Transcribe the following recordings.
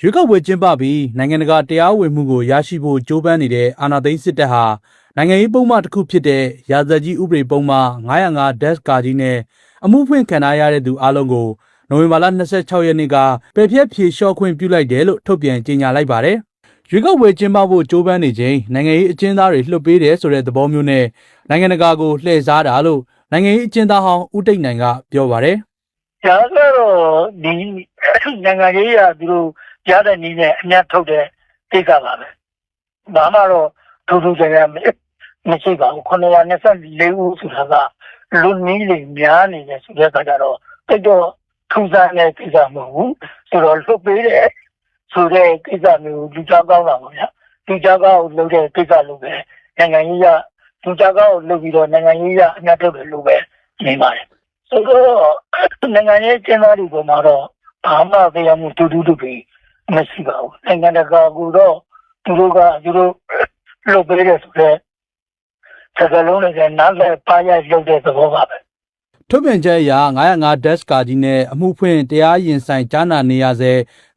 ရွေးကောက်ပွဲကျင်းပပြီးနိုင်ငံတကာတရားဝင်မှုကိုရရှိဖို့ကြိုးပမ်းနေတဲ့အာဏာသိမ်းစစ်တပ်ဟာနိုင်ငံရေးပုံမှန်တစ်ခုဖြစ်တဲ့ရာဇသတ်ကြီးဥပဒေပုံမှန်905 ကာကြီးနဲ့အမှုဖွင့်ခံရတဲ့သူအလုံးကိုနိုဝင်ဘာလ26ရက်နေ့ကပယ်ဖျက်ဖြေလျှော့ခွင့်ပြုလိုက်တယ်လို့ထုတ်ပြန်ကြေညာလိုက်ပါတယ်။ရွေးကောက်ပွဲကျင်းပဖို့ကြိုးပမ်းနေချိန်နိုင်ငံရေးအကျဉ်းသားတွေလွှတ်ပေးတယ်ဆိုတဲ့သဘောမျိုးနဲ့နိုင်ငံတကာကိုလှည့်စားတာလို့နိုင်ငံရေးအကျဉ်းသားဟောင်းဦးတိတ်နိုင်ကပြောပါတယ်။ဒါကတော့ဒီနိုင်ငံရေးရသူတို့ရတဲ့နည်းနဲ့အများထုတ်တဲ့ကိစ္စပါပဲ။ဘာမှတော့ထူးထူးခြားခြားမရှိပါဘူး924ဦးဆိုတာကလူနည်းတွေများနေတယ်ဆိုတဲ့အခါကျတော့တိတ်တော့ထူးဆန်းတဲ့ကိစ္စမဟုတ်ဘူးဆိုတော့လွတ်ပေးတယ်ဆိုတဲ့ကိစ္စမျိုးလူသားကောင်းတာပေါ့ဗျာလူသားကောင်းကိုလုပ်တဲ့ကိစ္စလို့ပဲနိုင်ငံရေးရလူသားကောင်းကိုလုပ်ပြီးတော့နိုင်ငံရေးရအများထုတ်တယ်လို့ပဲနေပါတယ်ဆိုတော့နိုင်ငံရေးကျင်းသားတွေပေါ်မှာတော့ဘာမှတရားမှုတူတူတူပြီးမရှိပါဘူးနိုင်ငံတကာကတော့သူတို့လုပ်ပေးတယ်ဆိုတဲ့စကားလုံးတွေကနားလည်ပါရရုပ်တဲ့သဘောပါပဲထုတ်ပြန်ချက်အရ905 ကာကြီးနဲ့အမှုဖွင့်တရားရင်ဆိုင်ကြားနာနေရဆဲ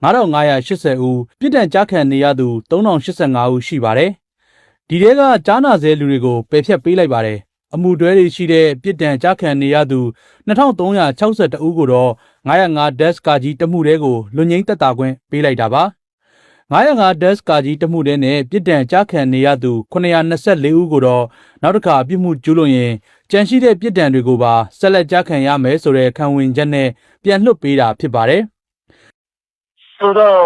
9580ဦးပြစ်ဒဏ်ကြခံနေရသူ3085ဦးရှိပါတယ်။ဒီထဲကကြားနာဆဲလူတွေကိုပယ်ဖျက်ပေးလိုက်ပါတယ်။အမှုတွဲတွေရှိတဲ့ပြစ်ဒဏ်ကြခံနေရသူ2362ဦးကိုတော့905 ကာကြီးတမှုတဲကိုလွတ်ငြိမ်းသက်သာခွင့်ပေးလိုက်တာပါ။905 ကာကြီးတမှုတဲနဲ့ပြစ်ဒဏ်ကြခံနေရသူ924ဦးကိုတော့နောက်တစ်ခါပြစ်မှုကျူးလွန်ရင်ကြန့်ရှိတဲ့ပြစ်ဒဏ်တွေကိုပါဆက်လက်ကြခံရမယ်ဆိုတဲ့ခံဝင်ချက်နဲ့ပြန်လွှတ်ပေးတာဖြစ်ပါတယ်။ဆိုတော့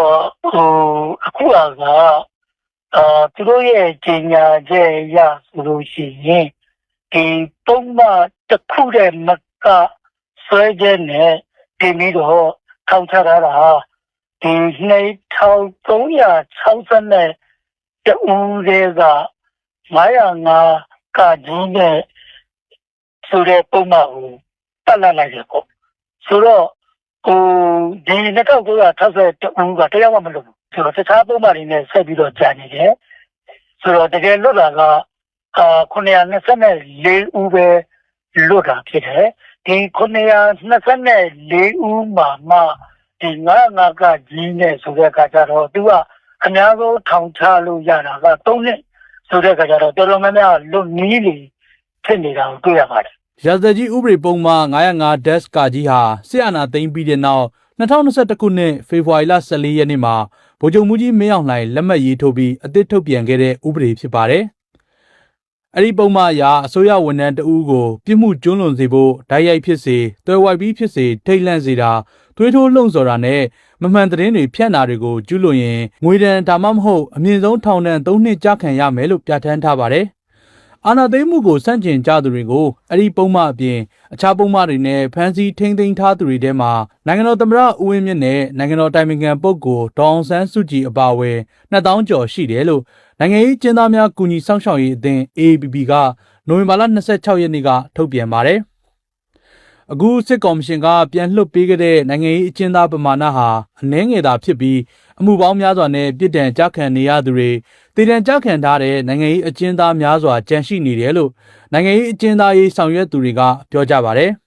အခုကသူတို့ရဲ့ကြေညာချက်ရဆိုလို့ရှိရင်ဒီပုံမှန်တစ်ခုတည်းမကဆွဲချက်နဲ့ဒီပြီးတော့ထောက်ချထားတာဒီ2360နဲ့တူတွေက905ကကြီးနဲ့ဆိုတဲ့ပုံမှန်ကိုတက်လာလိုက်တယ်ပေါ့ဆိုတော့ဒီ2360ကတရားမှမလုပ်ဘူးဆိုတော့တခြားပုံမှန်တွေနဲ့ဆက်ပြီးတော့ကြာနေတယ်ဆိုတော့တကယ်လွတ်တာက924ဦးပဲလွတ်တာဖြစ်တယ်ဒီ924ဦးမှာဒီ905ကကြီးနဲ့ဆိုတဲ့အခါကျတော့သူကအများဆုံးထောင်ချလို့ရတာက3နှစ်ဆိုတဲ့အခါကျတော့တော်တော်များများလွတ်နည်းတွေဖြစ်နေတာကိုတွေ့ရပါတယ်ရာဇသတ်ကြီးဥပဒေပုံမှန်905 ကာကြီးဟာစစ်အာဏာသိမ်းပြီးတဲ့နောက်2021ခုနှစ်ဖေဖော်ဝါရီလ14ရက်နေ့မှာဗိုလ်ချုပ်မှူးကြီးမင်းအောင်လှိုင်လက်မှတ်ရေးထိုးပြီးအသစ်ထုတ်ပြန်ခဲ့တဲ့ဥပဒေဖြစ်ပါတယ်။အဲ့ဒီပုံမှန်အရအစိုးရဝန်ထမ်းတဦးကိုပြစ်မှုကျူးလွန်စေဖို့ဓာတ်ရိုက်ဖြစ်စေတွဲဝိုက်ပြီးဖြစ်စေထိတ်လန့်စေတာသွေးထိုးလှုံ့ဆော်တာနဲ့မမှန်သတင်းတွေဖြန့်တာတွေကိုကျူးလွန်ရင်ငွေဒဏ်ဒါမှမဟုတ်အမြင့်ဆုံးထောင်ဒဏ်3နှစ်ကျခံရမယ်လို့ပြဋ္ဌာန်းထားပါတယ်။အာဏာသိမ်းမှုကိုစန့်ကျင်ကြသူတွေကိုအဲ့ဒီပုံမှန်အပြင်အခြားပုံမှန်တွေနဲ့ဖမ်းဆီးထိန်းသိမ်းထားသူတွေထဲမှာနိုင်ငံတော်သမ္မတဦးဝင်းမြင့်နဲ့နိုင်ငံတော်တိုင်ပင်ခံပုဂ္ဂိုလ်ဒေါအောင်ဆန်းစုကြည်အပါအဝင်2000ကျော်ရှိတယ်လို့နိုင်ငံရေးကျင်းသားများကူညီစောင့်ရှောက်ရေးအသင်း AAPP ကနိုဝင်ဘာလ26ရက်နေ့ကထုတ်ပြန်ပါတယ်။အခုစစ်ကော်မရှင်ကပြန်လွှတ်ပေးခဲ့တဲ့နိုင်ငံရေးအကျဉ်းသားပမာဏဟာအနည်းငယ်သာဖြစ်ပြီးအမှုပေါင်းများစွာနဲ့ပြည်ထန်ကြခံနေရသူတွေတည်တံ့ကြခံထားတဲ့နိုင်ငံရေးအကျဉ်းသားများစွာကြန့်ရှိနေတယ်လို့နိုင်ငံရေးအကျဉ်းသားရေးဆောင်ရွက်သူတွေကပြောကြပါတယ်။